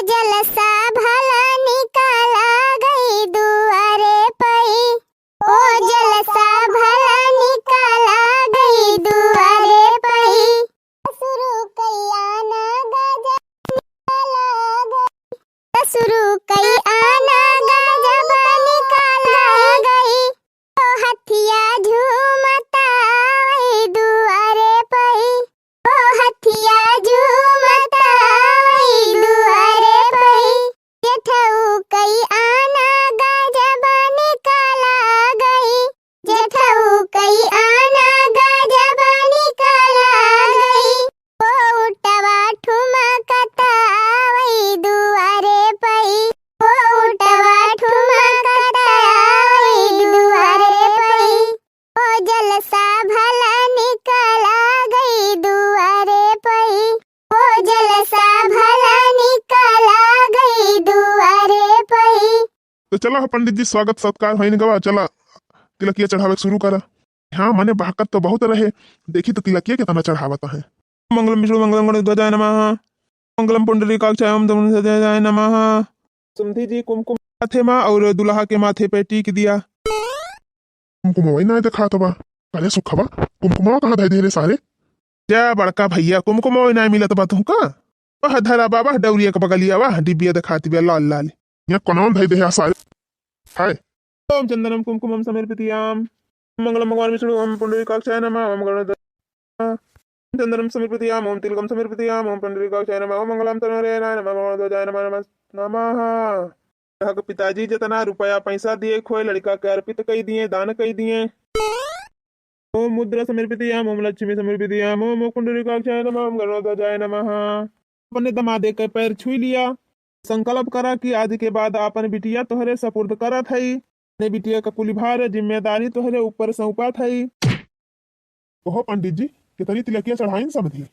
जलसा भला निकाला गई दुआरे पई। ओ जलसा भला निकाला गई दुआरे पई। शुरू कई आना गजब निकाला गई। शुरू कई आना गजब निकाला गई। ओ हथिया झूमता आई दुआरे पई। ओ हथिया झूमता आई दुआरे पई। जेठऊ कई आना गजब निकाला गई। जेठऊ कई आना गजब निकाला गई। ओ उठवा ठुमकता आई दुआरे पई। ओ उठवा ठुमकता आई दुआरे पई। ओ जलसा भला निकाला गई दुआरे पई। ओ जलसा भला निकाला गई दुआरे पई। तो चला पंडित जी स्वागत सत्कार होने गवा चला तिलकिया चढ़ावे शुरू करा। हाँ मने बहकत तो बहुत रहे देखी तो तिलकिया कितना चढ़ावता है। मंगलम विष्णु मंगलम गणेश नमः मंगलम पुंडरीकाक्षाय ओम धनुषाय नमः। समधी जी कुमकुम माथे माँ और दुल्हा के माथे पे टीक दिया। कुमकुम वही ना देखा तो बा अरे सुखबा कुमकुमा कहाँ धै धीरे सारे जा बड़का भैया कुमकुम वही ना मिलत बा तुमका। वह धरा बाबा डौरिया के बगलिया वाह डिबिया दिखाती बे लाल लाल यहाँ कौन धै दे सारे हाय। ओम चंदनम कुमकुमम समर्पयाम मंगलम भगवान विष्णु ओम पुंडरीकाक्षाय नमः ओम गणेश चंदनम समर्पयाम ओम तिलकम समर्पयाम ओम पुंडरीकाक्षाय नमः ओम मंगलम तनोरे नमः ओम ध्वजाय नमः नमः। पिताजी जितना रुपया पैसा दिए खोए लड़का के अर्पित कई दिए दान कई दिए। ओम मुद्रा समर्पयाम ओम लक्ष्मी समर्पयाम ओम पुंडरीकाक्षाय नमः ओम गणेश ध्वजाय नमः। अपने दमादे के पैर छू लिया संकल्प करा कि आज के बाद अपन बिटिया तोहरे सपुर्द करा थई। ने बिटिया का कुल भार जिम्मेदारी तोहरे ऊपर सौंपा थई। ओहो पंडित जी कितनी तिलकिया चढ़ाई समझी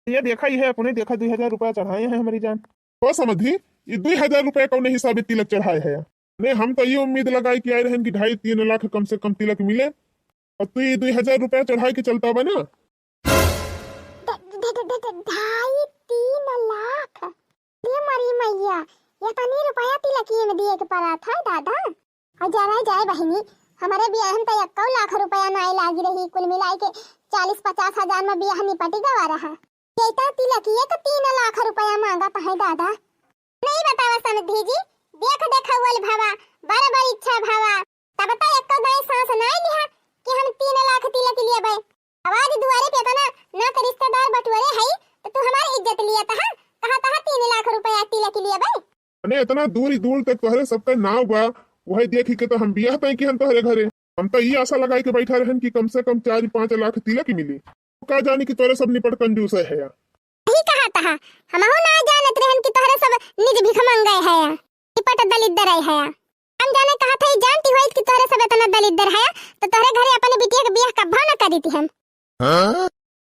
ये देखा ही है अपने देखा 2000 रुपया चढ़ाए हैं हमारी जान। तो समझी ये 2000 रुपया कौन हिसाब तिलक चढ़ाए है नहीं हम तो ये उम्मीद लगाई कि आए रहन कि 2.5-3 लाख कम से कम तिलक मिले और तू ये 2000 रुपया चढ़ाई के चलता बना 2.5-3 लाख ये मरी मैया ये तनी रुपया तिलकिए में दिए के पड़ा था दादा। और जाए बहनी हमारे बियाह में तो 1 लाख रुपया नाई लागी रही कुल मिलाई के 40-50 हजार में बियाह निपटी गवा रहा। ये तिलकिए का 3 लाख रुपया मांगा था है दादा। नहीं बतावा समधी जी देख हुआ भावा बराबर इच्छा भावा तब तो 1 दाई सांस नाई लिहा कि हम 3 लाख तिलक लिए भाई। आवाज दुआरे पे था ना तो रिश्तेदार बटुरे है तो तू हमारी इज्जत लिया था कहा था 3 लाख रुपया तिलक लिए भाई। अने इतना दूर तक तोहरे सबका नाव बा वही देखी के तो हम बियाह तय कि हम तोहरे घरे हम तो ये आशा लगाई के बैठा रहन कि कम से कम 4-5 लाख तिलक मिली। का जानी कि तोरे सब निपट कंजूस है यार। यही कहा था हम हो ना जानत रहन कि तोहरे सब निज भिख मंगाए है निपट दलिद्दर है। हम जाने कहा था जानती होई कि तोहरे सब इतना दलिद्दर है तो तोहरे घरे अपने बिटिया के बियाह कब ना कर देती हम।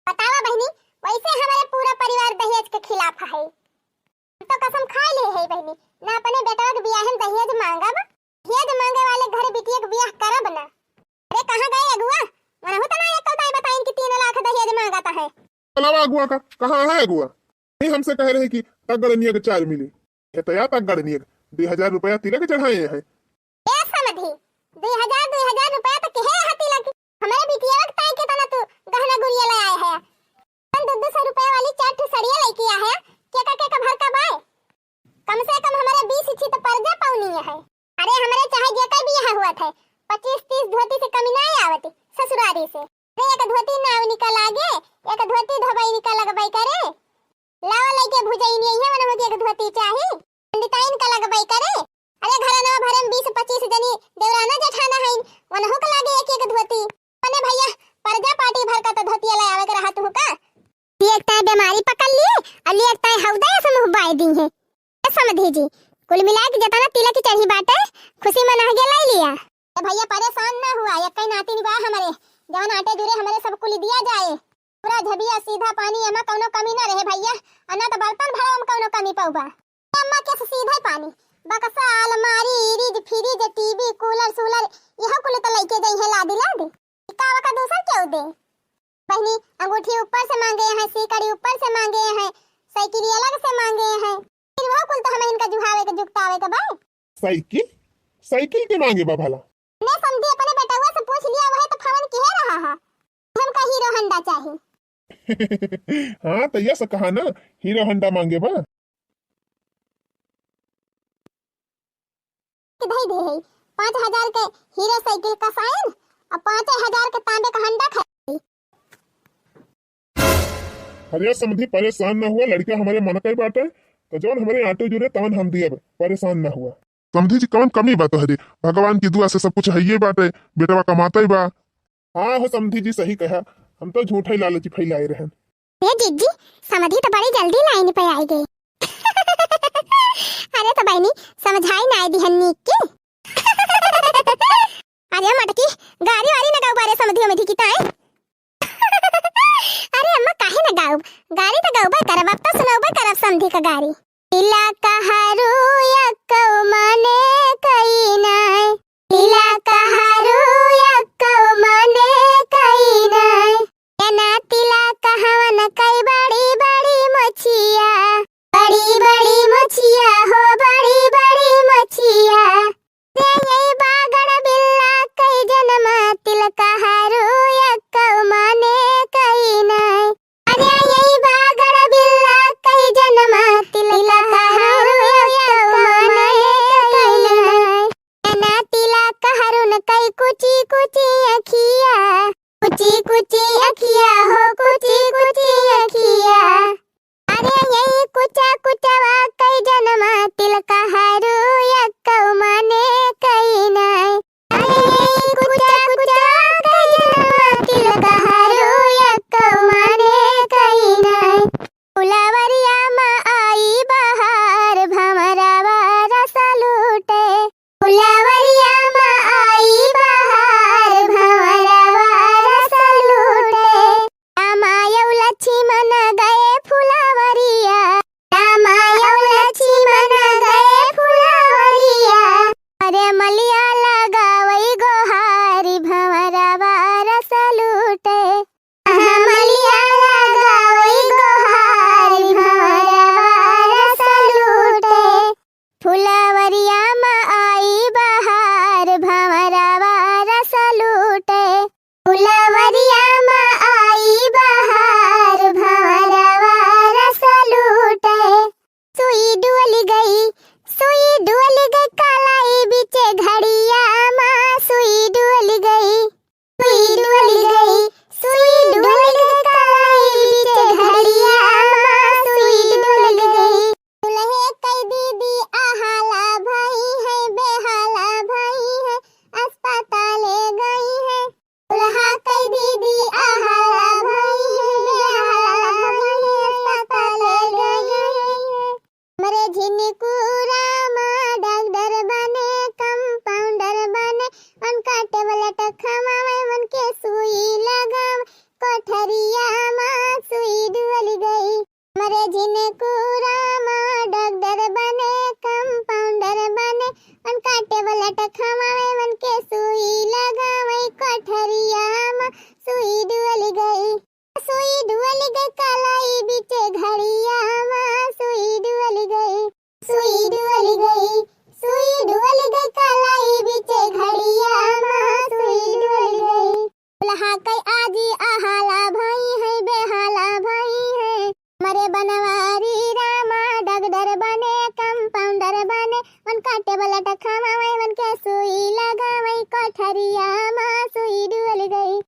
बतावा बहनी वैसे हमारे पूरा परिवार दहेज के खिलाफ है तो कसम खा ले है बहनी ना अपने बेटा के बियाह में दहेज मांगा बा दहेज मांगे वाले घर बिटिया के बियाह करब ना। अरे कहां गए अगुआ मना होता ना एक दाई बताइन कि 3 लाख दहेज मांगाता है। अलावा अगुआ का कहां है अगुआ नहीं हमसे कह रहे कि तगड़निया के 4 मिली है तो या तगड़निया 2000 रुपया तिलक चढ़ाए हैं। ए समझी 2000 रुपया तो कहे हती लगी हमारे बिटिया के ताई के तना तू गहना गुड़िया ले आए है 200 रुपया वाली 4 सड़िया लेके आया है के भर का बाय कम से कम हमारे 20 इच्छी तो पर्दा पाउनी है। अरे हमारे चाहे जे का बियाह हुआ था 25-30 धोती से कमी नहीं आवती ससुरारी से। अरे एक धोती नाव निकल आगे एक धोती धोबाई निकल लगबाई करे लावा लेके भुजाई नहीं है मन होती एक धोती चाहिए पंडिताइन का लगबाई करे। अरे घर ना भरे में 20-25 जनी देवराना जेठाना है मन होक लागे एक धोती मने भैया पर्दा पार्टी भर का तो धोतिया ले आवे के रहत हूं का एक ताई बीमारी पकड़ लिए अली एक ताई हौदा से मुंह बाई दी है। समझी जी कुल मिला के जतना तिलक की चढ़ी बाटे खुशी मना के ले लिया। ए भैया परेशान ना हुआ एक कई नाती निभा हमारे जवन आटे जुरे हमारे सब कुल दिया जाए पूरा झबिया सीधा पानी एमा कोनो कमी ना रहे भैया अना तो बर्तन भरा में कोनो कमी पौबा अम्मा के सीधा पानी बक्सा अलमारी फ्रिज टीवी कूलर सूलर यह कुल तो लेके गई है लादी का दूसरा क्यों दे बहनी अंगूठी ऊपर से मांगे हैं सीकड़ी ऊपर से मांगे हैं साइकिल अलग से मांगे हैं फिर वो कुल तो के जुगतावे के बा। साइकिल साइकिल के मांगे बा भला। ने समझी अपने बेटवा से पूछ लिया वह तो फवन के रहा है। हमका हीरो होंडा चाहिए। हाँ तो यस कहा ना हीरो होंडा मांगे बा। किधर दे है 5000 के हीरो साइकिल का साइन और 5000 के तांबे का हंडा खरीदी। हरिया समझी परेशान ना हुआ, लड़का हमारे मन का ही बात है तो जौन हमारे आटो जुड़े तवन हम दिए परेशान ना हुआ। समझी जी कौन कमी बात है, भगवान की दुआ से सब कुछ है ये बात है, बेटवा कमाता ही बा। हाँ हो समझी जी सही कहा, हम तो झूठा ही लालची फैलाए रहन। ये जीजी समझी तो बड़ी जल्दी लाइन पे आई गई। अरे तो बहनी समझाई ना आई दिहन्नी की। अरे मटकी गाड़ी वाली ना गाँव बारे समझियो में दिखता है। अरे अम्मा काहे ना गाँव गाड़ी तो गाँव करब, अब तो सुनाओ करब समझी का गाड़ी। इला कहारू यक्कौ माने कई नाय, इला कहारू यक्कौ माने कई नाय, एना तिला कहावन कई बड़ी बड़ी मछिया, बड़ी बड़ी मछिया हो बड़ी बड़ी मछिया, दे यही बागड़ बिल्ला कई जन्मा तिल कहारू यक्कौ माने कई नाय, अरे यही बागड़ बिल्ला कई जन्मा तिल कहारू यक्कौ माने कई नाय, एना तिला कहारून कई कुची कुची अखिया, कुची कुची अखिया हो कुची कुची अखिया, अरे यही कुचा कुचवा कई जन्मा तिल कहारू यक्कौ माने कई नाय, अरे यही कुचा कुचवा कई जन्मा तिल कहारू यक्कौ माने कई नाय, फुलवरिया मा आई बहार भमरावा रस लूटे, फुलवरिया मा आई बहार भमरावा रस लूटे, रामायौ लक्ष्मण गए फुलवरिया, रामायौ लक्ष्मण गए फुलवरिया, अरे मलिया लगावई गोहारी भमरावा रस लूटे, मलिया लगावई गोहारी भमरावा रस लूटे, फुलवरिया मा आई बहार भमरावा रस लूटे, फुलवरिया मा आई बहार भमरावा रस लूटे, सुई डुअल गई कालाई बीचे घड़िया मा, सुई डुअल गई, सुई डुअल गई, सुई डुअल गई कालाई बीचे घड़िया मा, सुई डुअल गई, दुल्हे कई दीदी आहाला भाई है बेहाला भाई है, अस्पताले गई है, दुल्हा कई दीदी आहाला भाई है बेहाला भाई है, अस्पताले गई है, मरे झिनकुरा माँ डॉक्टर बने कंपाउंडर बने, उनका टेबलेट खमावे उनके सुई लगावे, कोठरिया माँ सुई डुअल गई, मरे झिनकुरा माँ डॉक्टर बने कंपाउंडर बने, उनका टेबलेट खमावे उनके सुई लगावे, कोठरिया माँ सुई डुअल गई, सुई डुअल गई कालाई बीचे घड़िया माँ, सुई डुअल गई, सुई डुअल गई, सुई डुअल गई कालाई बीचे घड़िया माँ, सुई डुअल गई, दुल्हा कई आजी आहाला भाई है बेहाला भाई है, मरे बनवारी रामा डॉक्टर बने कंपाउंडर बने, उनका टेबलेट खमावे उनके सुई लगावे, कोठरिया माँ सुई डुअल गई।